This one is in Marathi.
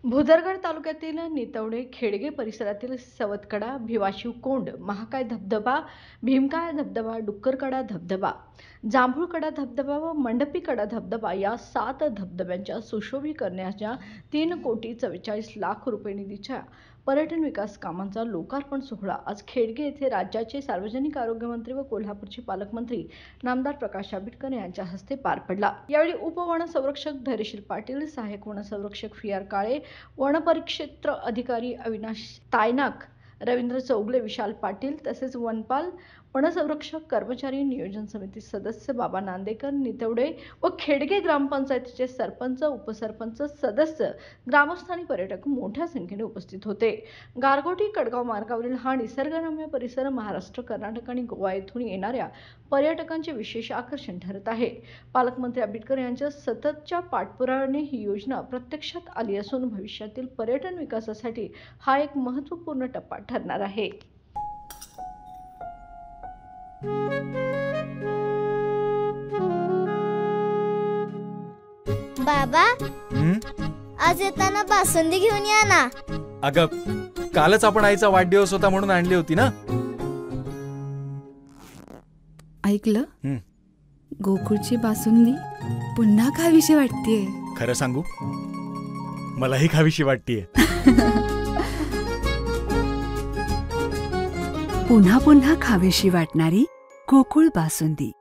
भुदरगड तालुक्यातील नितवडे खेडगे परिसरातील सवतकडा, भिवाशिव कोंड, महाकाय धबधबा, भीमकाय धबधबा, डुक्करकडा धबधबा, जांभूळकडा धबधबा व मंडपीकडा धबधबा या 7 धबधब्यांच्या सुशोभीकरणाच्या 3,44,00,00,000 रुपये निधीच्या पर्यटन विकास कामांचा लोकार्पण सोहळा आज खेडगे येथे राज्याचे सार्वजनिक आरोग्य मंत्री व कोल्हापूरचे पालकमंत्री नामदार प्रकाश आंबेडकर यांच्या हस्ते पार पडला। यावेळी उपवनसंरक्षक धैर्यशील पाटील, सहाय्यक वनसंरक्षक FR काळे, वनपरिक्षेत्र अधिकारी अविनाश तायनाक, रवींद्र चौगले, विशाल पाटील तसेच वनपाल, वनसंरक्षक कर्मचारी, नियोजन समिती सदस्य बाबा नांदेकर, नितवडे व खेडगे ग्रामपंचायतीचे सरपंच, उपसरपंच, सदस्य, ग्रामस्थ आणि पर्यटक मोठ्या संख्येने उपस्थित होते। गारगोटी कडगाव मार्गावरील हा निसर्गरम्य परिसर महाराष्ट्र, कर्नाटक आणि गोवा येथून येणाऱ्या पर्यटकांचे विशेष आकर्षण ठरत आहे। पालकमंत्री आंबेडकर यांच्या सततच्या पाठपुराव्याने ही योजना प्रत्यक्षात आली असून भविष्यातील पर्यटन विकासासाठी हा एक महत्त्वपूर्ण टप्पा ठरणार आहे। बाबा, आज येताना बासुंदी घेऊन या ना। अगं, कालच आपण आईचा वाढदिवस होता म्हणून आणली होती ना। ऐकलं, गोकुळची बासुंदी पुन्हा खावीशी वाटतेय। खरं सांगू, मलाही खावीशी वाटतेय। पुन्हा पुन्हा खावीशी वाटणारी गोकुळ बासुंदी।